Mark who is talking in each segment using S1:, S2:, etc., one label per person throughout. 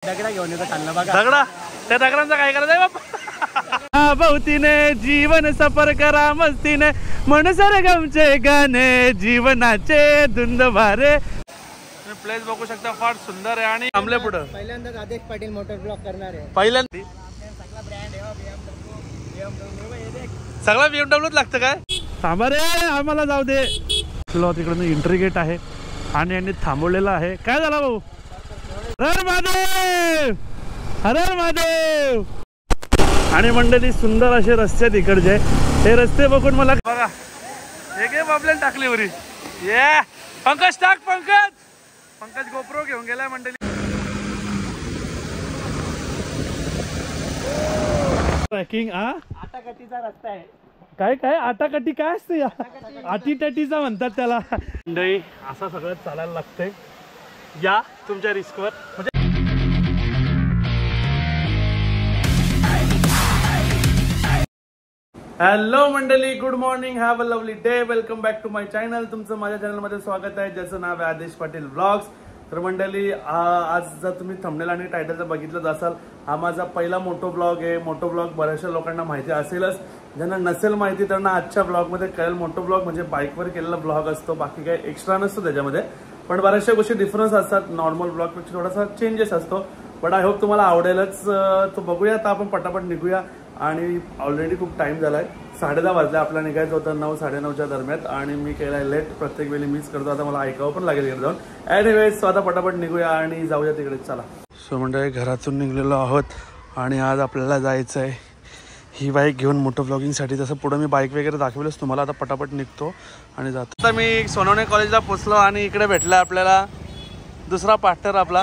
S1: दगडा घेऊन येतो खाल्ला बघा.
S2: दगडा, त्या दगडांचा काय करायचंय बाप्पा? भवतीने जीवन सफर करा मस्तीने, मन सरगमचे गाणे जीवनाचे धुंद भारे. प्लेस बघू शकता, फार सुंदर आहे. आणि थांबले पुढं
S1: पहिल्यांदाच आदेश पाटील मोटर ब्लॉक करणार आहे.
S2: पहिल्यांदा सगळा BMW लागतं काय? थांबा रे, आम्हाला जाऊ दे. तिकडून एंट्री गेट आहे आणि यांनी थांबवलेलं आहे. काय झालं भाऊ? हर महादेव, हर महादेव. आणि मंडळी सुंदर असे रस्ते आहेत इकडचे. हे रस्ते बघून मला बघा एक आपल्याला टाकली उरी. ये पंकज टाक, पंकज गोप्रो घेऊन गेलाय मंडळी. ट्रॅकिंग
S1: आटाकटीचा रस्ता आहे.
S2: काय आटाकटी काय असते या? आटीटटीचा म्हणतात त्याला. मंडळी असं सगळं चालायला लागतंय या तुमच्या रिस्कवर. म्हणजे हॅलो मंडळी, good morning, have a lovely day. Welcome back to my channel. तुमचं माझ्या चॅनलमध्ये स्वागत आहे, ज्याचं नाव आहे आदेश पाटील व्लॉग्स. तर मंडळी आज जर तुम्ही थंबनेल आणि टायटल बघितलंच असाल, हा माझा पहिला मोटो ब्लॉग आहे. मोटो ब्लॉग बऱ्याचशा लोकांना माहिती असेलच, ज्यांना नसेल माहिती त्यांना आजच्या ब्लॉगमध्ये कळेल. मोटो ब्लॉग म्हणजे बाईकवर केलेला ब्लॉग असतो, बाकी काही एक्स्ट्रा नसतो त्याच्यामध्ये. पण बऱ्याचशा गोष्टी डिफरन्स असतात, नॉर्मल ब्लॉगपेक्षा थोडासा चेंजेस असतो. बट आय होप तुम्हाला आवडेलच. तो बघूया, तर आपण पटापट निघूया. आणि ऑलरेडी खूप टाइम झालाय, 10:30 वाजले. आपल्याला निघायचं होतं 9-9:30च्या दरम्यान आणि मी केलाय लेट. प्रत्येक वेळी मीच करतो, आता मला ऐकावं पण लागेल इकडे जाऊन. एनिवेज, आता पटापट निघूया आणि जाऊया तिकडे. चला. सो मंडळी, घरातून निघलेलो आहोत आणि आज आपल्याला जायचं आहे ही बाईक घेऊन मोटो ब्लॉगिंगसाठी. तसं पुढे मी बाईक वगैरे दाखवलंच तुम्हाला. आता पटापट निघतो आणि जातो. आता मी सोनवणे कॉलेजला पोचलो आणि इकडे भेटला आपल्याला दुसरा पार्टनर आपला.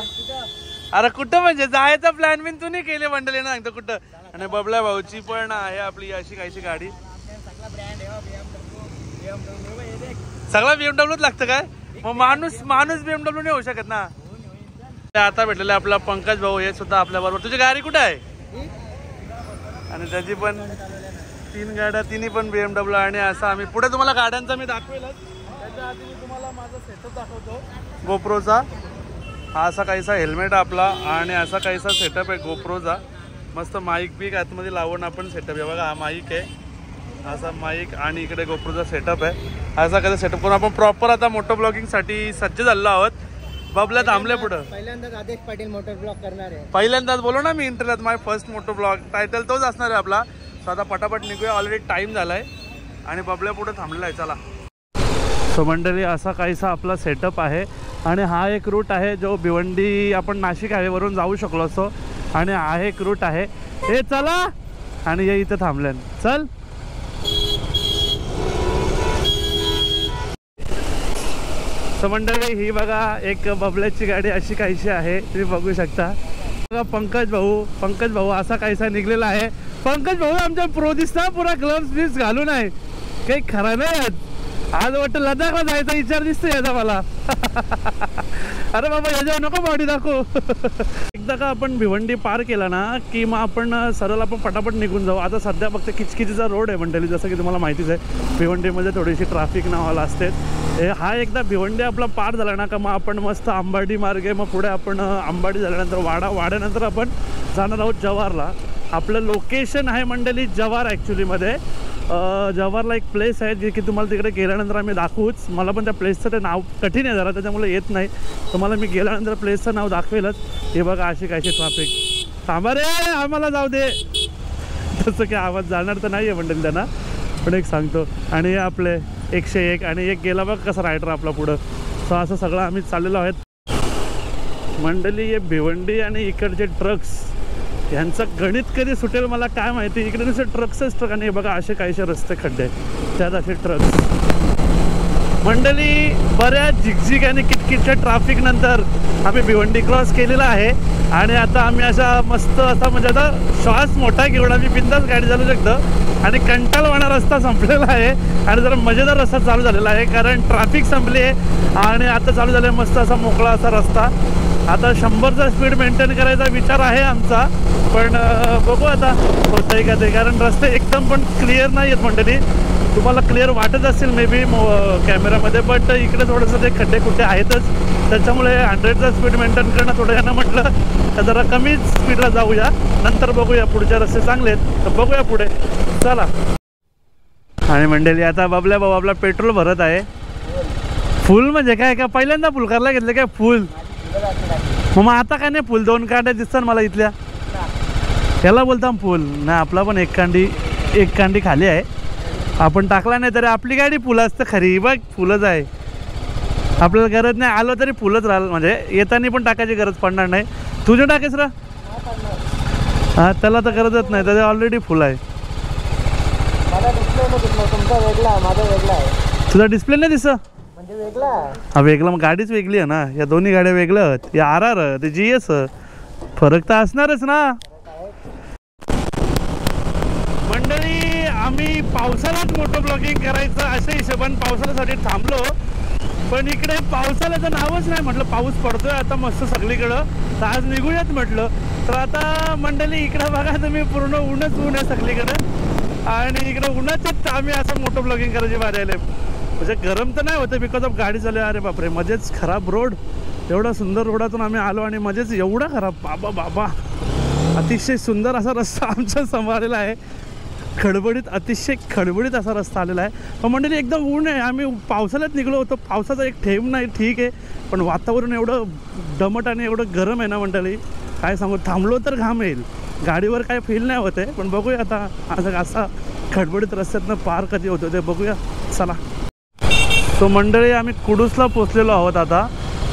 S2: अरे कुठं म्हणजे जायचा प्लॅन बिन तू नाही केले मंडळी ना, सांगतो कुठं. आणि बबल्या भाऊची पण आहे आपली अशी काहीशी गाडी. सगळा BMW लागतं काय? मग माणूस BMW नाही होऊ शकत ना. आता भेटलेला आपला पंकज भाऊ, हे सुद्धा आपल्या बरोबर. तुझी गाडी कुठे आहे? आणि त्याची पण 3 गाड्या, तिन्ही पण BMW. आणि असं आम्ही पुढे तुम्हाला गाड्यांचा मी दाखवेलच. त्याच्या आधी मी तुम्हाला माझा सेटअप दाखवतो गोप्रोचा. हा असा काहीसा हेल्मेट आपला आणि असा काहीसा सेटअप आहे गोप्रोचा. मस्त माईक बीक आतमध्ये लावून आपण सेटअप आहे. बघा हा माईक आहे, असा माईक आणि इकडे गोप्रोचा सेटअप आहे. असा काही सेटअप करून आपण प्रॉपर आता मोटो ब्लॉगिंगसाठी सज्ज झालो आहोत. बबल्या थांबले पुढं.
S1: पहिल्यांदाच आदेश पाटील मोटर ब्लॉक करणार आहे.
S2: पहिल्यांदाच बोलो ना मी इंटरव्ह्यूत, माय फर्स्ट मोटो ब्लॉग. टायटल तोच असणार आहे आपला. सो आता पटापट निघूया, ऑलरेडी टाइम झालाय आणि बबल्या पुढे थांबलेला आहे. चला. सो मंडळी, असा काहीसा आपला सेटअप आहे आणि हा एक रूट आहे जो भिवंडी आपण नाशिक हायवेवरून जाऊ शकलो असतो. आणि हा एक रूट आहे. हे चला. आणि हे इथं थांबले. चल. सो मंडळी, ही बघा एक बबल्याची गाडी अशी काहीशी आहे, तुम्ही बघू शकता. बघा पंकज भाऊ असा काहीसा निघलेला आहे. पंकज भाऊ आमच्या प्रो दिसता, पुरा ग्लव्स बिव्स घालून आहे. काही खरं नाही. आज वाटतं लडाखला जायचा विचार दिसतो याचा मला. अरे बाबा, याच्यावर नको बॉडी दाखवू. एकदा का आपण भिवंडी पार केला ना की मग आपण सरळ आपण पटापट निघून जाऊ. आता सध्या फक्त किचकिचीचा रोड आहे मंडळी, जसं की तुम्हाला माहितीच आहे. भिवंडीमध्ये थोडीशी ट्रॅफिक नावाला असते. हा एकदा भिवंडी आपला पार झाला ना का मग आपण मस्त अंबाडी मार्गे, मग पुढे आपण अंबाडी झाल्यानंतर वाड्यानंतर आपण जाणार आहोत जव्हारला. आपलं लोकेशन आहे मंडळी जव्हार. ॲक्च्युलीमध्ये जव्हारला एक प्लेस आहे जे की तुम्हाला तिकडे गेल्यानंतर आम्ही दाखवूच. मला पण त्या प्लेसचं ते नाव कठीण आहे जरा, त्याच्यामुळे येत नाही. तुम्हाला मी गेल्यानंतर प्लेसचं नाव दाखवेलच. हे बघा अशी कायशी ट्रॅफिक. थांबा रे, आम्हाला जाऊ दे. तसं की आवाज जाणार तर नाही आहे मंडळी त्यांना, पण एक सांगतो. आणि आपले 101 आणि एक गेला बघ कसा रायडर आपला पुढं. सो असं सगळं आम्ही चाललेलो आहेत मंडळी. हे भिवंडी आणि इकडचे ट्रक्स यांचं गणित कधी सुटेल मला काय माहिती. इकडे नुसते ट्रक्सच ट्रक. आणि बघा असे काहीसे रस्ते खड्डे, त्यात असे ट्रक्स. मंडळी, बऱ्याच झिकझिक आणि किटकिटच्या ट्रॅफिक नंतर आम्ही भिवंडी क्रॉस केलेला आहे. आणि आता आम्ही अशा मस्त असा म्हणजे आता श्वास मोठा घेऊन आम्ही बिंदास गाडी चालू शकतो. आणि कंटाळवाणा रस्ता संपलेला आहे आणि जरा मजेदार रस्ता चालू झालेला आहे, कारण ट्रॅफिक संपली आहे आणि आता चालू झालं मस्त असा मोकळा असा रस्ता. आता 100चा स्पीड मेंटेन करायचा विचार आहे आमचा, पण बघू आता होतंय का ते, कारण रस्ते एकदम पण क्लिअर नाही आहेत मंडळी. तुम्हाला क्लिअर वाटत असेल मे बी कॅमेरामध्ये, बट इकडे थोडंसं ते खड्डे खुड्डे आहेतच. त्याच्यामुळे 100चा स्पीड मेंटेन करणं थोडं यांना म्हटलं तर जरा कमीच स्पीडला जाऊया, नंतर बघूया. पुढचे रस्ते चांगले आहेत तर बघूया पुढे, चला. आणि मंडळी आता बबल्या भाऊ आपला पेट्रोल भरत आहे. फुल म्हणजे काय, का पहिल्यांदा फुल करायला घेतलं काय फुल? मग आता काय नाही फुल, 2 कांड्या दिसतात मला इथल्या, त्याला बोलता फुल नाही. आपला पण एक कांडी खाली आहे, आपण टाकला नाही तरी आपली गाडी फुल असतं खरी. बघ फुलच आहे, आपल्याला गरज नाही आलो तरी फुलच राहिलं, म्हणजे येताना पण टाकायची गरज पडणार नाही. तुझे टाकेस रा? हां, त्याला तर गरजच नाही, त्याच्या ऑलरेडी फुल आहे. तुझा डिस्प्ले नाही दिसत हा? वेगळा मग गाडीच वेगळी आहे ना, या दोन्ही गाड्या वेगळ्या आहेत. या RR ते GS, फरक तर असणारच ना. मंडळी आम्ही पावसाळ्यात मोठं ब्लॉगिंग करायचं अशा हिशोबाने पावसाळ्यासाठी थांबलो, पण इकडे पावसाळ्याचं नावच नाही. म्हटलं पाऊस पडतोय आता मस्त सगळीकडं, तर आज निघूयात म्हटलं. तर आता मंडळी इकडं बघा तुम्ही, पूर्ण ऊनच ऊन आहे सगळीकडं, आणि इकडं उन्हाच्याच आम्ही असं मोठं ब्लॉगिंग करायची बारी आले. म्हणजे गरम तर नाही होतं बिकॉज ऑफ गाडी चालू. अरे बापरे, मध्येच खराब रोड, एवढा सुंदर रोडातून आम्ही आलो आणि मध्येच एवढा खराब. बाबा बाबा, अतिशय सुंदर असा रस्ता आमच्या समोर आलेला आहे, खडबडीत, अतिशय खडबडीत असा रस्ता आलेला आहे. पण मंडळी एकदम ऊन आहे, आम्ही पावसाळ्यात निघलो होतो, पावसाचा एक थेंब नाही, ठीक आहे, पण वातावरण एवढं दमट आणि एवढं गरम आहे ना मंडळी, काय सांगू. थांबलो तर घाम येईल, गाडीवर काय फील नाही होते, पण बघूया आता असा खडबडीत रस्त्यातनं पार कधी होतो ते बघूया, चला. सो मंडळी आम्ही कुडूसला पोचलेलो आहोत आता,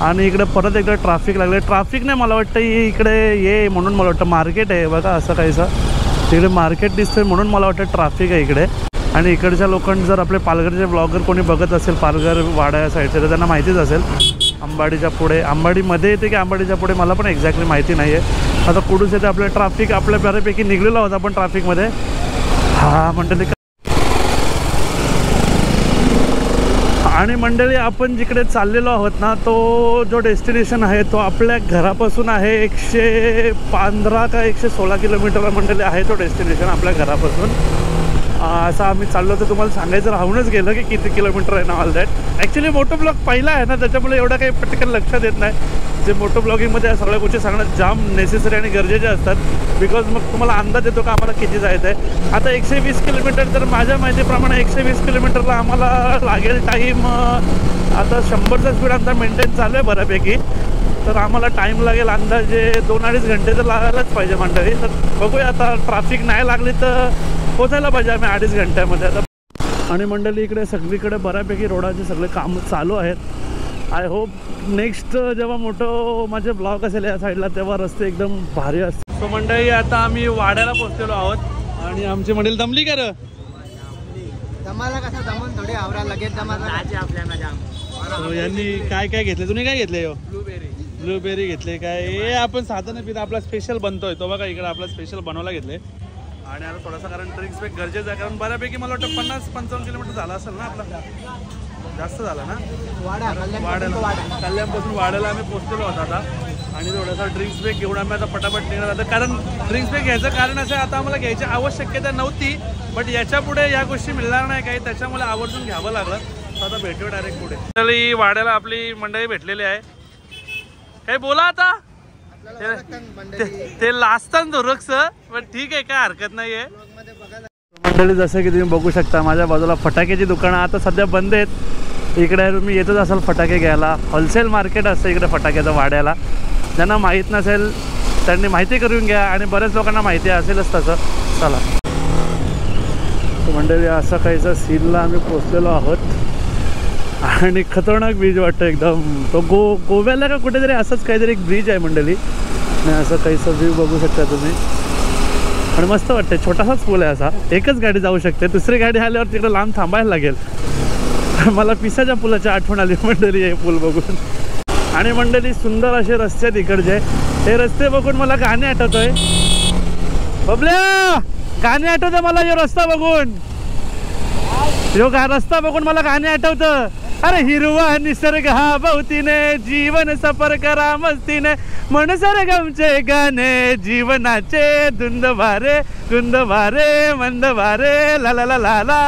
S2: आणि इकडे परत एकदा ट्रॅफिक लागले. ट्रॅफिक नाही, मला वाटतं इकडे ये म्हणून मला वाटतं मार्केट आहे बघा, असं काहीसं तिकडे मार्केट दिसतंय म्हणून मला वाटतं ट्रॅफिक आहे इकडे. आणि इकडच्या लोकांनी जर आपले पालघरचे ब्लॉगर कोणी बघत असेल, पालघर वाडा या साईडचे, तर त्यांना माहितीच असेल. अंबाडीच्या पुढे, अंबाडीमध्ये येते की अंबाडीच्या पुढे मला पण एक्झॅक्टली माहिती नाही आहे. आता कुडूस येते आपलं ट्रॅफिक, आपल्या बऱ्यापैकी निघलेलो आहोत आपण ट्रॅफिकमध्ये. हा मंडळी, आणि मंडळी आपण जिकडे चाललेलो आहोत ना, तो जो डेस्टिनेशन आहे तो आपल्या घरापासून आहे 115 का 116 किलोमीटर मंडळी आहे तो डेस्टिनेशन आपल्या घरापासून. असं आम्ही चाललो, तर तुम्हाला सांगायचं राहूनच गेलं की किती किलोमीटर आहे ना all that. Actually moto vlog पहिला आहे ना, त्याच्यामुळे एवढं काही पटकन लक्षात येत नाही. जे मोटो ब्लॉगिंगमध्ये या सगळ्या गोष्टी सांगणं जाम नेसेसरी आणि गरजेच्या असतात, बिकॉज मग तुम्हाला अंदाज येतो का आम्हाला किती जायचं आहे. आता 120 किलोमीटर, तर माझ्या माहितीप्रमाणे 120 किलोमीटरला आम्हाला लागेल टाईम. आता 100चा स्पीड आमचा मेंटेन चालू आहे बऱ्यापैकी, तर आम्हाला टाईम लागेल अंदाजे 2-2.5 घंटे तर लागायलाच पाहिजे मंडळी. तर बघूया आता, ट्रॅफिक नाही लागली तर पोचायला पाहिजे आम्ही 2.5 घंट्यामध्ये आता. आणि मंडळी इकडे सगळीकडे बऱ्यापैकी रोडाचे सगळे काम चालू आहेत. आय होप नेक्स्ट जेव्हा मोठं माझे ब्लॉग असेल या साईडला, तेव्हा रस्ते एकदम भारी असतात. सो मंडळी आता आम्ही वाड्याला पोहोचलेलो आहोत, आणि आमची मंडळी दमली का रे?
S1: दमाला कसं दमून थोडी आवरा लगेच जमाला आपल्याला जाम.
S2: यांनी काय काय घेतले, तुम्ही काय घेतले?
S1: ब्लूबेरी
S2: ब्लूबेरी घेतले काय? हे आपण साधन पिता आपला स्पेशल बनतोय तो बघा, इकडे आपला स्पेशल बनवला घेतले. आणि आता थोडासा, कारण ड्रिंक्स पेक गरजेचं आहे, कारण बऱ्यापैकी मला वाटतं 50-55 किलोमीटर झाला असेल ना आपला, जास्त झाला ना. वाड्याला, कल्याणपासून वाड्याला आम्ही पोहोचलेलो आहोत आता, आणि थोडासा ड्रिंक्स पेक घेऊन आम्ही आता पटापट निघणार आता. कारण ड्रिंक्स पेक घ्यायचं कारण असं, आता आम्हाला घ्यायची आवश्यकता नव्हती, बट याच्या पुढे या गोष्टी मिळणार नाही काही, त्याच्यामुळे आवर्जून घ्यावं लागलं. तर आता भेटूया डायरेक्ट पुढे. वाड्याला आपली मंडळी भेटलेली आहे. काही बोला आता, ते लाजतात धोरक्स, पण ठीक आहे, काय हरकत नाहीये. मंडळी जसं की तुम्ही बघू शकता, माझ्या बाजूला फटाक्याची दुकानं आता सध्या बंद आहेत. इकडे तुम्ही येतच असाल फटाके घ्यायला, होलसेल मार्केट असतं इकडे फटाक्याचं वाड्याला. ज्यांना माहीत नसेल त्यांनी माहिती करून घ्या, आणि बऱ्याच लोकांना माहिती असेलच तसं. चला मंडळी, असं काहीसा सीनला आम्ही पोचलेलो आहोत, आणि खतरनाक ब्रिज वाटतं एकदम. तो गोव्याला का कुठेतरी असंच काहीतरी एक ब्रिज आहे मंडळी, आणि असं काहीसा व्ह्यू बघू शकता तुम्ही. आणि मस्त वाटते, छोटासाच पूल आहे असा, एकच गाडी जाऊ शकते, दुसरी गाडी आल्यावर तिकडे लांब थांबायला लागेल. मला पिसाच्या पुलाची आठवण आली मंडळी हे पूल बघून. आणि मंडळी सुंदर असे रस्ते आहेत इकडचे, हे रस्ते बघून मला गाणे आठवतोय. बबल्या, गाणे आठवतं मला हे रस्ता बघून, रस्ता बघून मला गाणे आठवतं. अरे हिरवा निसर्ग हा भवतीने जीवन सफर करा मस्तीने मन सरगमचे गाणे जीवनाचे धुंद भारे गुंद भारे मंद भारे ला ला ला ला ला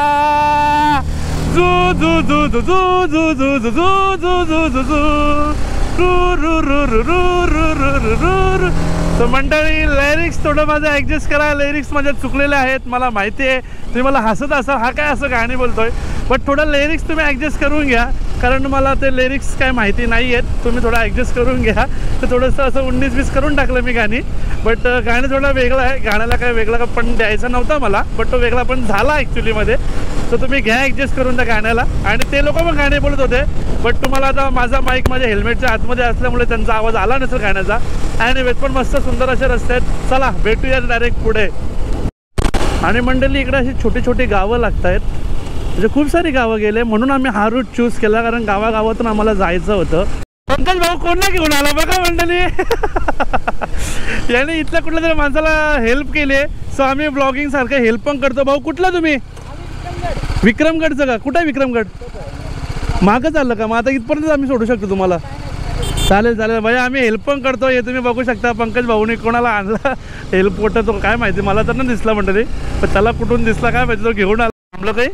S2: जू जू जू जू जू जू जू जू जू जू जू रू रू रू रू रू रू रू रू रू. तर मंडळी लिरिक्स थोडं माझं ॲडजस्ट करा. लिरिक्स माझ्या चुकलेले आहेत मला माहिती आहे. तुम्ही मला हसत असाल हा काय असं गाणी बोलतोय बट थोडं लिरिक्स तुम्ही ॲडजस्ट करून घ्या कारण मला ते लिरिक्स काय माहिती नाही आहेत. तुम्ही थोडं ॲडजस्ट करून घ्या. तर थोडंसं असं 19-20 करून टाकलं मी गाणी बट गाणं थोडं वेगळं आहे. गाण्याला काय वेगळं पण द्यायचा नव्हता मला बट तो वेगळा पण झाला ॲक्च्युलीमध्ये. तर तुम्ही घ्या ॲडजस्ट करून त्या गाण्याला. आणि ते लोक पण गाणे बोलत होते बट तुम्हाला आता माझा माईक माझ्या हेल्मेटच्या आतमध्ये असल्यामुळे त्यांचा आवाज आला नसेल गाण्याचा. ॲनिवेज पण मस्त सुंदर असे रस्ते आहेत. चला भेटूया डायरेक्ट पुढे. आणि मंडळी इकडे अशी छोटी छोटी गावं लागत आहेत म्हणजे खूप सारी गावं गेले म्हणून आम्ही हा रूट चूज केला कारण गावागावातून आम्हाला जायचं होतं. पंकज भाऊ कोणला घेऊन आला बघा मंडळी. याने इथल्या कुठल्या तरी माणसाला हेल्प केली आहे. सो आम्ही ब्लॉगिंग सारखं हेल्प पण करतो. भाऊ कुठला तुम्ही? विक्रमगडचं का? कुठं आहे विक्रमगड? मागं चाललं का? मग आता इथपर्यंत आम्ही सोडू शकतो तुम्हाला. चालेल चालेल भाई आम्ही हेल्प पण करतो. हे तुम्ही बघू शकता पंकज भाऊने कोणाला आणला हेल्प कुठं तो काय माहिती मला तर नाही दिसला मंडळी पण त्याला कुठून दिसला काय माहिती. तो घेऊन आला. आंबलं काही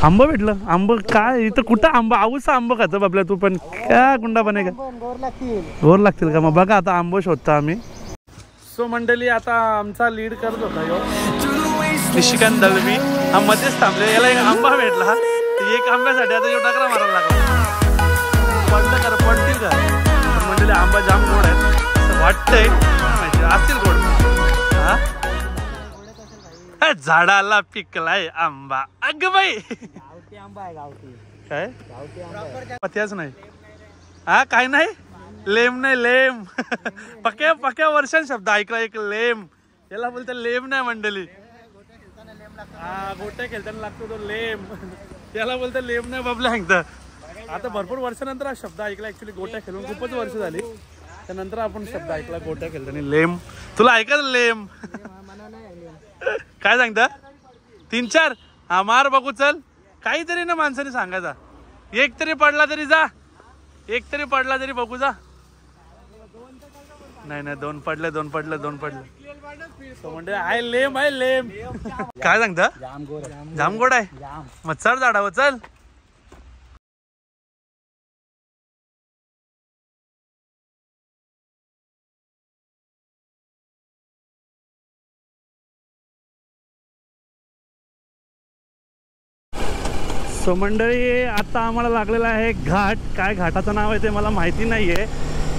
S2: आंबं भेटलं. आंबं काय इथं कुठं आंबा आऊसा आंबं खातं आपल्या तू पण काय गुंडा बने का गोर लागतील का? मग बघा आता आंबं शोधता आम्ही. सो मंडळी आता आमचा लीड करत होता यो निशिकांत दळवी हा मध्येच थांबले. याला एक आंबा भेटला. एक आंब्यासाठी आता यो टाकरा मारायला लागला. पडलं का पडतील का? मंडळी आंबा जाम गोड आहेत असं वाटतंय माहिती असतील गोड. हा झाडाला पिकलाय आंबा. अग बाई
S1: आंबा आहे गावठी.
S2: काय पत्याच नाही हा काय नाही लेम नाही लेम. पक्या पक्या वर्षां शब्द ऐकला एक लेम. याला बोलते लेम नाही मंडळी. हा गोट्या खेळताना लागतो तो लेम. याला बोलते लेम नाही बाबल्या सांगतं. आता भरपूर वर्षानंतर हा शब्द ऐकला. ऍक्च्युली गोट्या खेळून खूपच वर्ष झाली त्यानंतर आपण शब्द ऐकला गोट्या खेळताना लेम. तुला ऐकायचं लेम काय सांगता? 3-4 हा मार बघू चल. काहीतरी ना माणसाने सांगायचा. एक तरी पडला तरी जा. एक तरी पडला तरी बघू जा. नाही नाही 2 पडले 2 पडले 2 पडले. म्हणजे आहे लेम आहे लेम. काय सांगता? जाम गोड आहे. मग चढ झाडावं चल. सो मंडळी आता आम्हाला लागलेला आहे घाट. काय घाटाचं नाव आहे ते मला माहिती नाही आहे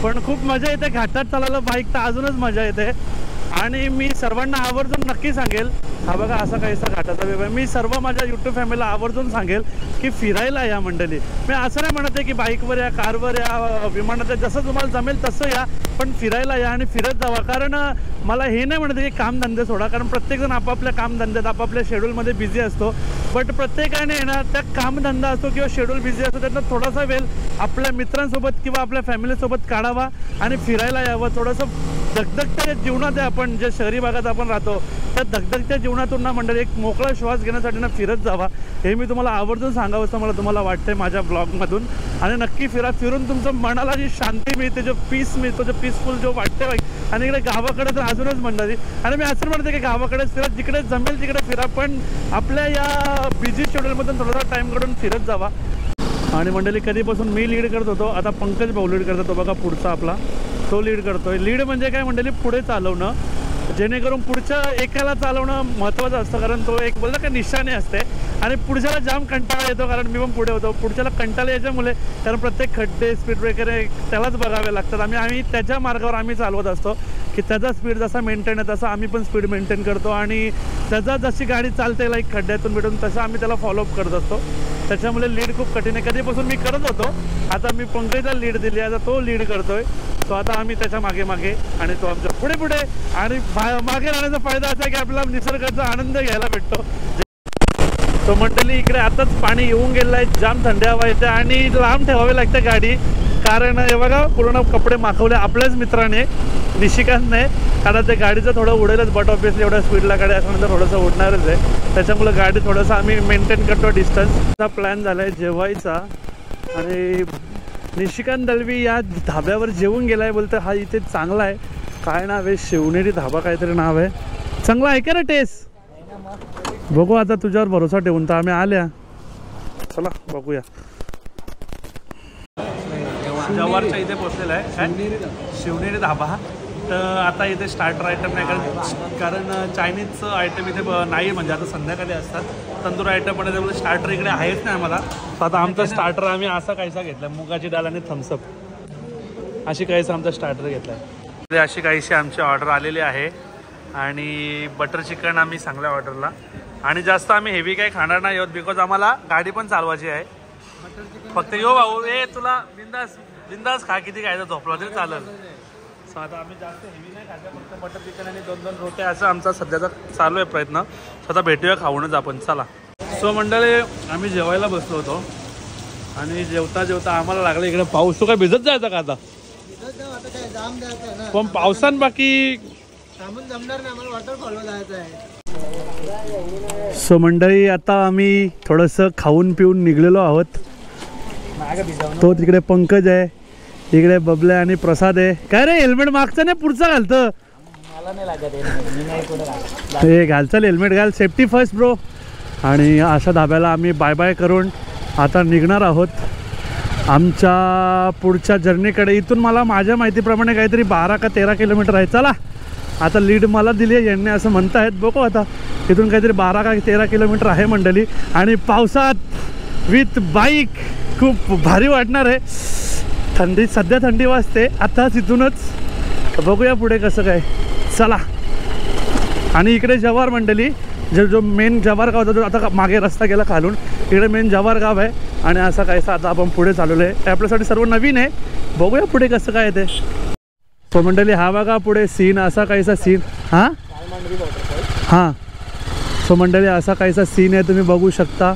S2: पण खूप मजा येते घाटात चालायला. बाईक तर अजूनच मजा येते. आणि मी सर्वांना आवर्जून नक्की सांगेल हा बघा असा काहीसा घाटाचा वेग आहे. मी सर्व माझ्या यूट्यूब फॅमिलीला आवर्जून सांगेल की फिरायला या मंडळी. मी असं नाही म्हणत आहे की बाईकवर या कारवर या विमानात जसं तुम्हाला जमेल तसं या पण फिरायला या आणि फिरत जावा. कारण मला हे नाही म्हणत की कामधंदे सोडा कारण प्रत्येकजण आपापल्या कामधंद्यात आपापल्या शेड्यूलमध्ये बिझी असतो. बट प्रत्येकाने येणार त्या कामधंदा असतो किंवा शेड्यूल बिझी असतो त्यातनं थोडासा वेळ आपल्या मित्रांसोबत किंवा आपल्या फॅमिलीसोबत काढावा आणि फिरायला यावं. थोडंसं धगधगत्या जीवनात आहे आपण जे शहरी भागात आपण राहतो त्या धगधगत्या जीवनातून ना मंडळी एक मोकळा श्वास घेण्यासाठी ना फिरत जावा. हे मी तुम्हाला आवर्जून सांगावं असं मला तुम्हाला वाटतंय माझ्या ब्लॉगमधून. आणि नक्की फिरा. फिरून तुमचं मनाला जी शांती मिळते जो पीस मिळतो जो पीसफुल जो वाटते आणि इकडे गावाकडे तर अजूनच मंडळी. आणि मी असं म्हणते की गावाकडेच फिरा जिकडे जमेल तिकडे फिरा पण आपल्या या बिझी शेड्यूलमधून थोडासा टाइम काढून फिरत जावा. आणि मंडळी कधीपासून मी लीड करत होतो आता पंकज भाऊ लीड करतो. बघा पुढचा आपला तो लीड करतोय. लीड म्हणजे काय मंडळी पुढे चालवणं जेणेकरून पुढच्या एकाला चालवणं महत्त्वाचं असतं कारण तो एक बोलला का निशाणे असते. आणि पुढच्याला जाम कंटाळा येतो कारण मी पण पुढे होतो. पुढच्याला कंटाळा याच्यामुळे कारण प्रत्येक खड्डे स्पीड ब्रेकर त्यालाच बघावे लागतात. आम्ही त्याच्या मार्गावर आम्ही चालवत असतो की त्याचा स्पीड जसा मेंटेन आहे तसा आम्ही पण स्पीड मेंटेन करतो. आणि त्याचा जशी गाडी चालते लाईक खड्ड्यातून भेटून तसं आम्ही त्याला फॉलोअप करत असतो. त्याच्यामुळे लीड खूप कठीण आहे. कधीपासून मी करत होतो आता मी पंकजला लीड दिली आता तो लीड करतोय. तो आता आम्ही त्याच्या मागे मागे आणि तो आमच्या पुढे पुढे. आणि मागे राहण्याचा फायदा असा आहे की आपल्याला निसर्गाचा आनंद घ्यायला भेटतो. तो मंडळी इकडे आताच पाणी येऊन गेलं आहे. जाम थंडी हवा येते आणि लांब ठेवावी लागते गाडी कारण हे बघा पूर्ण कपडे माखवले आपल्याच मित्राने. निशिकांत नाही, कारण ते गाडीचं थोडं उडेलच, बट ऑब्विसली एवढ्या स्पीडला गाडी असल्यानंतर थोडंसं उडणारच आहे, त्याच्यामुळे गाडी थोडंसं आम्ही मेंटेन करतो डिस्टन्सचा प्लॅन झाला आहे जेवायचा. आणि निशिकांत दळवी या धाब्यावर जेवून गेला आहे, बोलतं हा इथे चांगला आहे, काय नाव आहे, शिवनेरी धाबा काहीतरी नाव आहे, चांगला आहे का रे टेस्ट? बघू आता तुझ्यावर भरोसा ठेवून तर आम्ही आल्या, चला बघूया. जव्हारच्या इथे पोचलेला आहे काय शिवनेरी धाबा. तर आता इथे स्टार्टर आयटम नाही, कारण चायनीजचं आयटम इथे नाही, म्हणजे आता संध्याकाळी असतात. तंदूर आयटम पण त्यामुळे स्टार्टर इकडे आहेच नाही आम्हाला. तर आता आमचा स्टार्टर आम्ही असा काहीसा घेतला, मुगाची डाळ आणि थम्सअप अशी काहीसा आमचा स्टार्टर घेतला आहे. अशी काहीशी आमची ऑर्डर आलेली आहे. आणि बटर चिकन आम्ही चांगल्या ऑर्डरला, आणि जास्त आम्ही हेवी काही खाणार नाही आहोत, बिकॉज आम्हाला गाडी पण चालवायची आहे. फक्त यो भाऊ ए तुला बिंदास बिंदास खा, किती खायचं झोपला तरी चालेल. सो आता आम्ही जास्त हेवी नाही खायचं, फक्त बटर चिकन आणि 2-2 रोट्या असं आमचा सध्याचा चालू आहे प्रयत्न. स्वतः भेटूया खाऊनच आपण, चला. सो मंडळी आम्ही जेवायला बसलो होतो आणि जेवता जेवता आम्हाला लागलं इकडे पाऊस. तो काय भिजत जायचा का आता? पण पावसान बाकी
S1: जमणार नाही, आम्हाला वॉटरफॉलवर जायचं आहे.
S2: सो मंडळी आता आम्ही थोडंसं खाऊन पिऊन निघलेलो आहोत. तो तिकडे पंकज आहे, इकडे बबल्या आणि प्रसाद आहे. काय रे हेल्मेट मागचं नाही पुढचं घालतं? हे घालचाल, हेल्मेट घाल, सेफ्टी फर्स्ट ब्रो. आणि अशा धाब्याला आम्ही बाय बाय करून आता निघणार आहोत आमच्या पुढच्या जर्नीकडे. इथून मला माझ्या माहितीप्रमाणे काहीतरी 12 का 13 किलोमीटर आहे. चला आता लीड मला दिली आहे यांनी असं म्हणतायत, बघू आता. इथून काहीतरी 12 का 13 किलोमीटर आहे मंडळी. आणि पावसात विथ बाईक खूप भारी वाटणार आहे. थंडी सध्या थंडी वाजते आताच इथूनच, बघूया पुढे कसं काय. चला. आणि इकडे जव्हार मंडळी, जो मेन जव्हार गाव होता, आता मागे रस्ता गेला खालून, इकडे मेन जव्हार गाव आहे. आणि असं काहीसा आता आपण पुढे चालवलं आहे. आपल्यासाठी सर्व नवीन आहे, बघूया पुढे कसं काय ते. सो मंडळी हा बघा पुढे सीन, असा काहीसा सीन. हां हां सो मंडळी असा काहीसा सीन आहे, तुम्ही बघू शकता.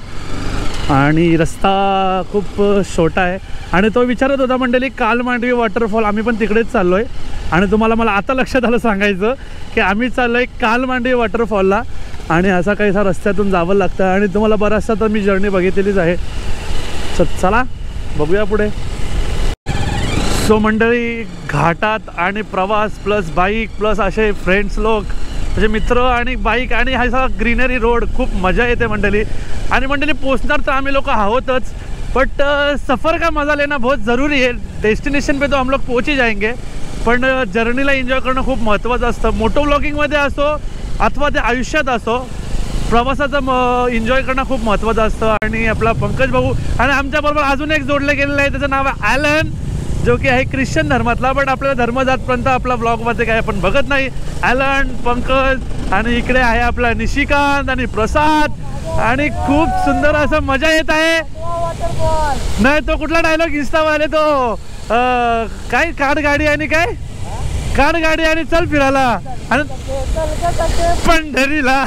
S2: आणि रस्ता खूप छोटा आहे. आणि तो विचारत होता मंडळी कालमांडवी वॉटरफॉल, आम्ही पण तिकडेच चाललो आहे. आणि तुम्हाला मला आता लक्षात आलं सांगायचं की आम्ही चाललो आहे कालमांडवी वॉटरफॉलला. आणि असा काहीसा रस्त्यातून जावं लागतं. आणि तुम्हाला बराचसा तर मी जर्नी बघितलेलीच आहे. चला बघूया पुढे. सो मंडळी घाटात आणि प्रवास प्लस बाईक प्लस असे फ्रेंड्स लोक, म्हणजे मित्र आणि बाईक आणि हा सगळा ग्रीनरी रोड, खूप मजा येते मंडळी. आणि मंडळी पोचणार तर आम्ही लोग आहोतच, बट सफ़र का मजा लेना बहुत ज़रूरी है. डेस्टिनेशन पे तो हम लोग पहुंच ही जाएंगे, पण जर्नीला एन्जॉय करणं खूप महत्त्वाचं असतं. मोटो व्लॉगिंगमध्ये असो अथवा ते आयुष्यात असो, प्रवासाचं एन्जॉय करणं खूप महत्त्वाचं असतं. आणि आपला पंकज भाऊ आणि आमच्याबरोबर अजून एक जोडलं गेलेलं आहे, त्याचं नाव आहे ॲलन, जो की आहे ख्रिश्चन धर्मातला, बट आपल्याला धर्मजातपर्यंत आपला ब्लॉगमध्ये काय आपण बघत नाही. ॲलन, पंकज आणि इकडे आहे आपला निशिकांत आणि प्रसाद. आणि खूप सुंदर असं मजा येत आहे. नाही तो कुठला डायलॉग इंस्टावाले तो काय काढ गाडी आणि काय काढ गाडी आणि चल फिरायला आणि पंढरीला.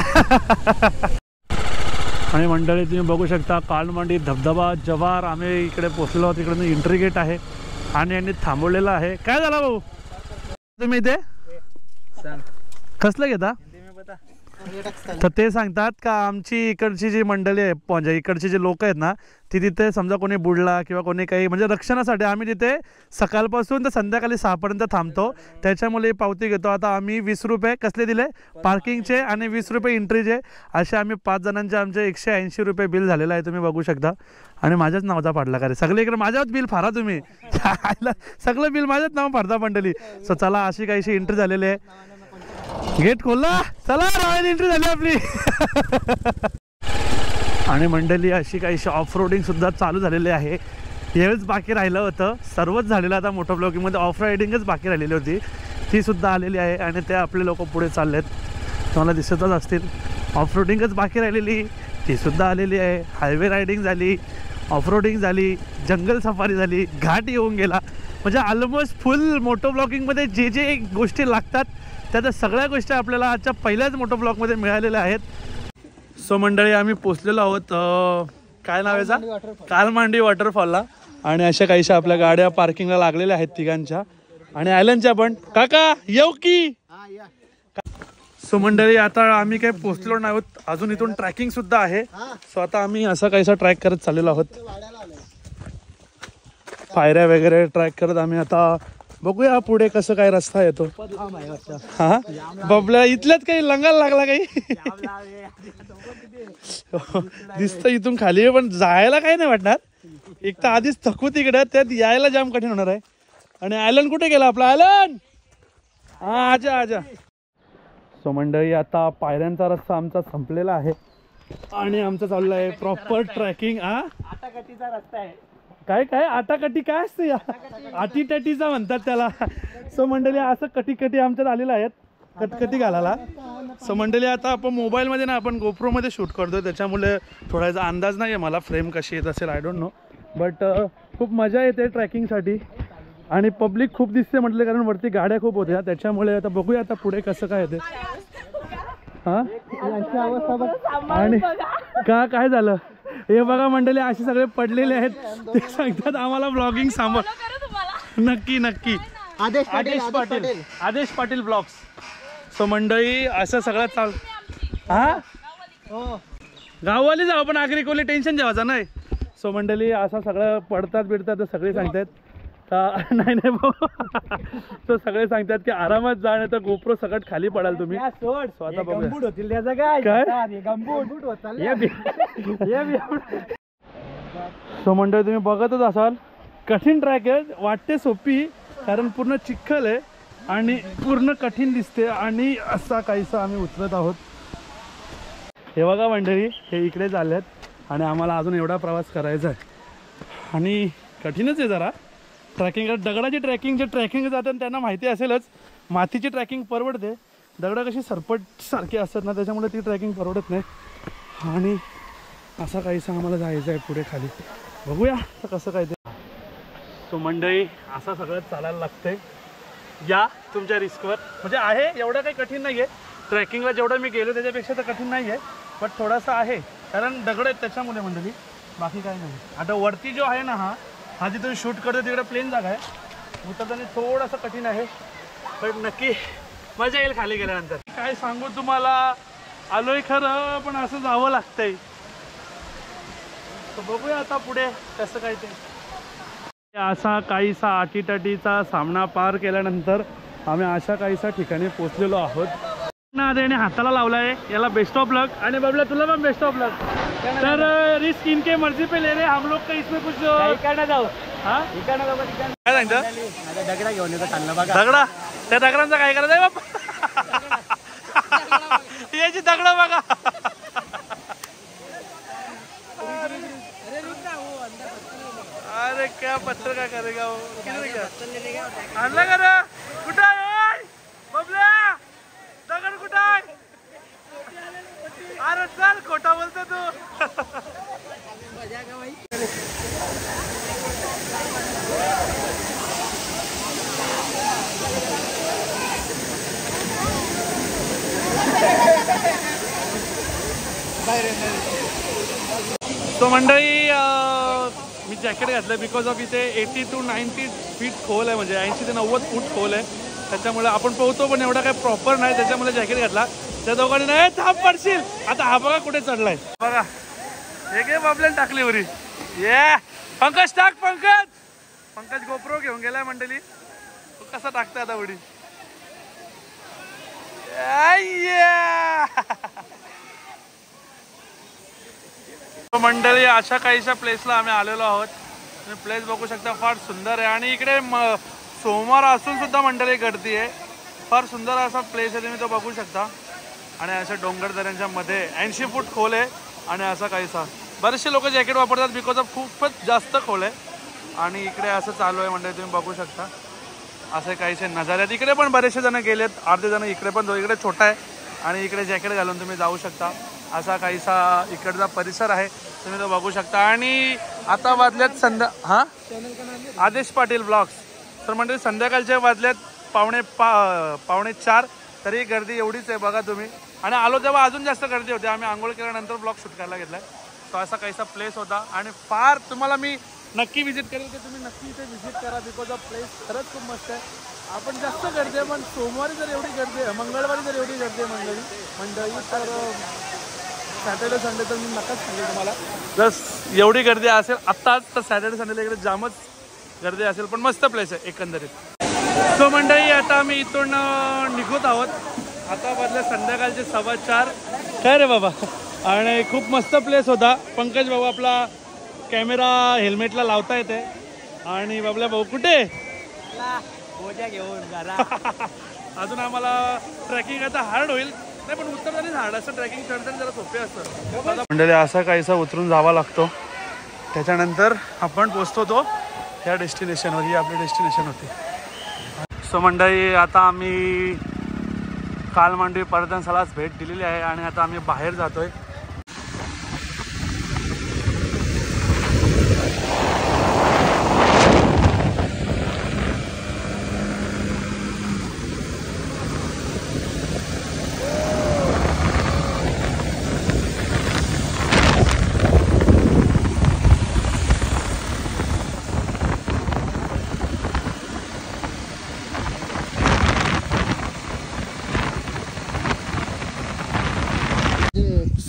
S2: आणि मंडळी तुम्ही बघू शकता कालमांडी धबधबा जव्हार. आम्ही इकडे पोचलो आहोत, इकडे एंट्री गेट आहे आणि यांनी थांबवलेलं आहे. काय झालं भाऊ तुम्ही इथे कसलं घेता? तर ते सांगतात का आमची इकडची जी मंडळी आहे, म्हणजे इकडची जी लोक आहेत ना, ती तिथे समजा कोणी बुडला किंवा कोणी काही म्हणजे रक्षणासाठी आम्ही तिथे सकाळपासून तर संध्याकाळी 6 पर्यंत थांबतो. त्याच्यामुळे पावती घेतो. आता आम्ही 20 रुपये कसले दिले पार्किंगचे आणि 20 रुपये एंट्रीचे, असे आम्ही 5 जणांचे आमचे 180 रुपये बिल झालेलं आहे, तुम्ही बघू शकता. आणि माझ्याच नावाचा पाडला का रे, सगळे इकडे माझ्याच बिल फारा तुम्ही सगळं बिल माझ्याच नाव फाडता मंडळी. सो चला अशी काहीशी एंट्री झालेली आहे. गेट खोलला, चला रॉयल एंट्री झाली आपली. आणि मंडळी अशी काहीशी ऑफ रोडिंग सुद्धा चालू झालेली आहे. यावेळेस बाकी राहिलं होतं, सर्वच झालेलं. आता मोठं ब्लॉगिंगमध्ये ऑफ रायडिंगच बाकी राहिलेली होती, ती सुद्धा आलेली आहे. आणि ते आपले लोक पुढे चाललेत, तुम्हाला दिसतच असतील. ऑफ रोडिंगच बाकी राहिलेली, ती सुद्धा आलेली आहे. हायवे रायडिंग झाली, ऑफ रोडिंग झाली, जंगल सफारी झाली, घाट येऊन गेला. म्हणजे ऑलमोस्ट फुल मोटो ब्लॉगिंगमध्ये जे जे गोष्टी लागतात त्या सगळ्या गोष्टी आपल्याला आजच्या पहिल्याच मोटो ब्लॉगमध्ये मिळालेल्या आहेत. सो मंडळी आम्ही पोचलेलो आहोत काय नाव याचा कालमांडी वॉटरफॉलला. आणि अशा काहीशा आपल्या गाड्या पार्किंगला लागलेल्या आहेत तिघांच्या. आणि आयलंडच्या पण. काका येऊ की.
S1: हा या.
S2: सो मंडळी आता आम्ही काही पोहोचलो नाही आहोत अजून, इथून ट्रॅकिंग सुद्धा आहे. सो आता आम्ही असा काहीसा ट्रॅक करत चाललेलो आहोत, पायऱ्या वगैरे ट्रॅक करत आम्ही आता बघूया पुढे कसं काय रस्ता येतो. हा बबल्या इथल्याच काही लंगाला लागला काही दिसतं इथून खाली, पण जायला काही नाही वाटणार. एक तर आधीच थकू तिकडे, त्यात यायला जाम कठीण होणार आहे. आणि आयलंड कुठे गेला आपला आयलंड? हा आजा आजा. सो मंडळी आता पायऱ्यांचा रस्ता आमचा संपलेला आहे आणि आमचं चाललं आहे प्रॉपर ट्रॅकिंग.
S1: आटाकटीचा रस्ता आहे.
S2: काय काय आटाकटी काय असते या? आटीटटीचा म्हणतात त्याला. सो मंडळी असं कटी कटी आमच्यात आलेलं आहेत कटकटी घालायला. सो मंडळी आता आपण मोबाईलमध्ये ना आपण गोप्रोमध्ये शूट करतो, त्याच्यामुळे थोडासा अंदाज नाही आहे मला फ्रेम कशी येत असेल, आय डोंट नो. बट खूप मजा येते ट्रॅकिंगसाठी आणि पब्लिक खूप दिसते म्हटलं, कारण वरती गाड्या खूप होत्या त्याच्यामुळे. आता बघूया आता पुढे कसं काय येते. हा आणि का काय झालं हे बघा मंडळी, असे सगळे पडलेले आहेत. ते सांगतात आम्हाला ब्लॉगिंग सांभाळ. नक्की नक्की. आदेश पाटील ब्लॉग्स. सो मंडळी असं सगळं चाल. हा गाववाली जाऊ पण आग्रिकोली टेन्शन जेवायचं नाही. सो मंडळी असं सगळं पडतात बिडतात सगळे सांगतात नाही नाही भाऊ. तो सगळे सांगतात की आरामात जा नाही तर गोप्रो सकट खाली पडाल तुम्ही. स्वतः गंबूट होतील त्याचं काय सो मंडळी तुम्ही बघतच असाल कठीण ट्रॅक आहे. वाटते सोपी कारण पूर्ण चिखल आहे आणि पूर्ण कठीण दिसते. आणि असा काहीसा आम्ही उतरत आहोत. हे बघा मंडळी हे इकडे चाललेत आणि आम्हाला अजून एवढा प्रवास करायचा आहे आणि कठीणच आहे जरा. ट्रॅकिंग दगडाची ट्रॅकिंग जातात त्यांना माहिती असेलच. मातीची ट्रॅकिंग परवडते, दगडं कशी सरपट सारखी असतात ना त्याच्यामुळे ती ट्रॅकिंग परवडत नाही. आणि असा काहीसा आम्हाला जायचं आहे पुढे खाली, बघूया कसं काय ते. सो मंडळी असं सगळं चालायला लागतंय या तुमच्या रिस्कवर. म्हणजे आहे एवढं काही कठीण नाही आहे. ट्रॅकिंगला जेवढं मी गेलो त्याच्यापेक्षा तर कठीण नाही आहे, बट थोडासा आहे कारण दगड आहेत त्याच्यामुळे मंडळी, बाकी काही नाही. आता वरती जो आहे ना हा जिथून शूट करतो तिकडे प्लेन जागा आहे, उतरताना थोडंसं कठीण आहे पण नक्की मजा येईल खाली गेल्यानंतर. काय सांगू तुम्हाला, आलोय खरं पण असं जावं लागतंय. बघूया आता पुढे कसं काय ते. असा काहीसा अटीतटीचा सामना पार केल्यानंतर आम्ही अशा काहीसा ठिकाणी पोहोचलेलो आहोत. त्याने हाताला लावलाय याला बेस्ट ऑफ लक. आणि बबल्या तुला पण बेस्ट ऑफ लक. तर रिस्क इनके मर्जी पे ले रहे हम लोग का इसमें कुछ जाऊ. हा काय सांगतो
S1: दगडा घेऊन येतो चाललं बघा.
S2: दगडा त्या दगडांचा काय करायचं आहे बाबा. याची दगड बघा. अरे क्या पत्थर काय करेगा आणला का रे. कुठं आहे बबल्या दगड कुठं आहे. अरे चल खोटा बोलतो तू. तो मंडळी मी जॅकेट घातलं बिकॉज ऑफ इथे 80 to 90 फीट खोल आहे, म्हणजे 80 ते 90 फूट खोल आहे. त्याच्यामुळे आपण पोहतो पण एवढा काही प्रॉपर नाही, त्याच्यामुळे जॅकेट घातला. त्या दोघांनी नाही थांब पडशील. आता हा बघा कुठे चढलाय बघा. एक बाबल्याने टाकली उरी. ये पंकज टाक. पंकज गोप्रो घेऊन गेलाय मंडळी. तो कसा टाकतोय आता उडी. मंडळी अशा काहीशा प्लेसला आम्ही आलेलो आहोत. तुम्ही प्लेस बघू शकता, फार सुंदर आहे. आणि इकडे सोमवार असून सुद्धा मंडळी गर्दी आहे. फार सुंदर असा प्लेस आहे, तुम्ही तो बघू शकता. आणि अशा डोंगर दऱ्यांच्या मध्ये 80 फूट खोल आहे. आणि असा काहीसा बरेचसे लोक जॅकेट वापरतात बिकॉज ऑफ खूपच जास्त खोल आहे. आणि इकडे असं चालू आहे मंडळी, तुम्ही बघू शकता असे काहीसे नजारे आहेत. इकडे पण बरेचसे जण गेलेत, अर्धे जण इकडे पण. इकडे छोटा आहे आणि इकडे जॅकेट घालून तुम्ही जाऊ शकता. असा काहीसा इकडचा परिसर आहे, तुम्ही तो बघू शकता. आणि आता वाजल्यात आदेश पाटील ब्लॉग्स. तर म्हणजे संध्याकाळच्या वाजल्यात पावणे 4, तरी गर्दी एवढीच आहे बघा तुम्ही. आणि आलो तेव्हा अजून जास्त गर्दी होती. आम्ही आंघोळ केल्यानंतर ब्लॉग शूट करायला घेतलाय. तो असा काहीसा प्लेस होता. आणि फार तुम्हाला मी नक्की विजिट करेल की तुम्ही नक्की इथे विजिट करा बिकॉज ऑफ प्लेस खरंच खूप मस्त आहे. आपण जास्त गर्दी आहे पण सोमवारी जर एवढी गर्दी आहे, मंगळवारी जर एवढी गर्दी आहे मंडळी तर सॅटर्डे संडे तर मी नक्कीच सांगेल तुम्हाला. जर एवढी गर्दी असेल आत्ताच तर सॅटर्डे संडेला इकडे जामच गर्दी असेल. पण मस्त प्लेस आहे एकंदरीत. सो मंडळी आता आम्ही इथून निघत आहोत. आता वाजले संध्याकाळचे 4:15. काय रे बाबा. आणि खूप मस्त प्लेस होता. पंकज भाऊ आपला कॅमेरा हेल्मेटला लावता येते. आणि बाबल्या भाऊ कुठे
S1: घेऊन जरा
S2: अजून आम्हाला ट्रेकिंग आता हार्ड होईल. नाही पण उतरतानीच हार्ड असतं. ट्रेकिंग चढताना जरा सोपे असतं. मंडळी असा काहीसा उतरून जावा लागतो. त्याच्यानंतर आपण पोचतो तो ह्या डेस्टिनेशनवर. ही आपली डेस्टिनेशन होती. सो मंडळी आता आम्ही कालमांडवी पर्यटन स्थळास भेट दिलेली आहे आणि आता आम्ही बाहेर जातोय.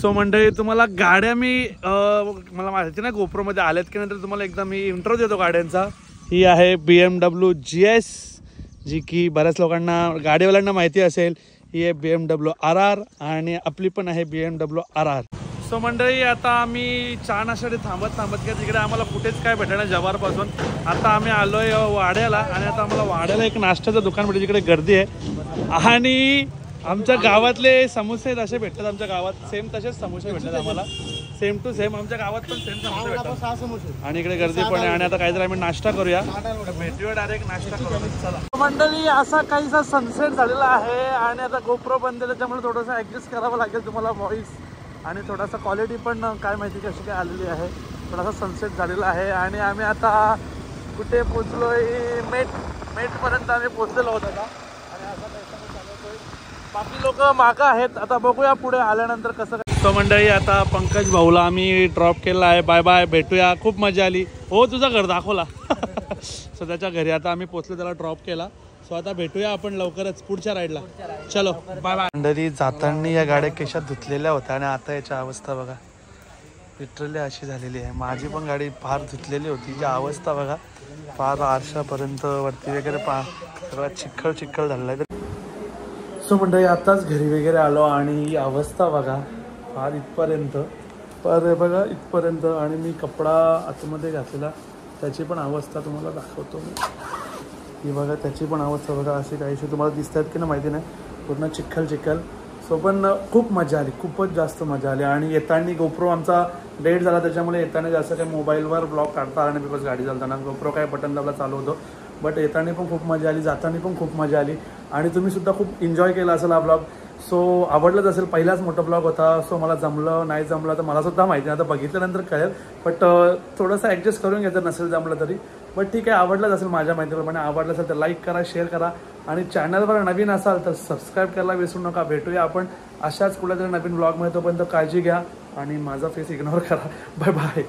S2: सो मंडळी तुम्हाला गाड्या मी मला माहिती ना गोप्रोमध्ये आल्यात की नंतर तुम्हाला एकदा मी इंट्रो देतो गाड्यांचा. ही आहे BMW GS जी की बऱ्याच लोकांना गाडीवाल्यांना माहिती असेल. ही आहे BMW RR आणि आपली पण आहे BMW RR. सो मंडळी आता आम्ही चहा नाश्त्यासाठी थांबत की तिकडे आम्हाला कुठेच काय भेटणार जव्हारपासून. आता आम्ही आलोय वाड्याला आणि आता आम्हाला वाड्याला एक नाश्त्याचं दुकान भेटेल जिकडे गर्दी आहे. आणि आमच्या गावातले समोसे असे भेटतात. आमच्या गावात सेम तसेच समोसे भेटतात आम्हाला. सेम टू सेम आमच्या गावात पण सेम समोसे भेटतात. आणि इकडे गर्दी पण आहे. आणि आता काहीतरी आम्ही नाश्ता करूया. भेटूया डायरेक्ट नाश्ता करूया. चला मंडळी असा काहीसा सनसेट झालेला आहे. आणि आता गोप्रो बंद आहे त्याच्यामुळे थोडंसं ॲडजस्ट करावं लागेल तुम्हाला व्हॉइस. आणि थोडासा क्वालिटी पण काय माहिती कशी काय आलेली आहे. थोडासा सनसेट झालेला आहे. आणि आम्ही आता कुठे पोचलोय मेटपर्यंत आम्ही पोचलेलो होतो का. आणि असा काहीसा बाकी लोक मागं आहेत. आता बघूया पुढे आल्यानंतर कसं काय. तो मंडळी आता पंकज भाऊला आम्ही ड्रॉप केला आहे. बाय बाय भेटूया. खूप मजा आली. हो तुझं घर दाखवला. सो त्याच्या घरी आता आम्ही पोचलो त्याला ड्रॉप केला. सो आता भेटूया आपण लवकरच पुढच्या राईडला. चलो बाय बाय. मंडळी जाताना या गाड्या केशात धुतलेल्या होत्या आणि आता याची अवस्था बघा लिटरली अशी झालेली आहे. माझी पण गाडी फार धुतलेली होती. जी अवस्था बघा फार आरशापर्यंत वरती वगैरे सगळा चिखल झालेला आहे. सो मंडळी आताच घरी वगैरे आलो आणि ही अवस्था बघा फार इथपर्यंत बघा इथपर्यंत. आणि मी कपडा आतमध्ये घातलेला त्याची पण अवस्था तुम्हाला दाखवतो मी. ही बघा त्याची पण अवस्था बघा अशी काहीशी तुम्हाला दिसतात की ना माहिती नाही. पूर्ण चिखल. सो पण खूप मजा आली. खूपच जास्त मजा आली. आणि येताना गोप्रो आमचा लेट झाला त्याच्यामुळे येताना जास्त काही मोबाईलवर ब्लॉग काढता आला नाही. बिकॉज गाडी चालताना गोप्रो काय बटन दाबला चालू होतो. बट येताना पण खूप मजा आली. जाताना पण खूप मजा आली. आणि तुम्हीसुद्धा खूप एन्जॉय केला असेल हा ब्लॉग. सो आवडलंच असेल. पहिलाच मोठा ब्लॉग होता. सो मला जमलं नाही जमलं तर मलासुद्धा माहिती नाही. आता बघितल्यानंतर कळेल. बट थोडंसं ॲडजस्ट करून घ्यायचं नसेल जमलं तरी. बट ठीक आहे आवडलंच असेल माझ्या माहितीप्रमाणे. आवडलं असेल तर लाईक करा शेअर करा. आणि चॅनलवर नवीन असाल तर सबस्क्राईब करायला विसरू नका. भेटूया आपण अशाच कुठल्यातरी नवीन ब्लॉगमध्ये. तोपर्यंत काळजी घ्या आणि माझा फेस इग्नोर करा. Bye bye.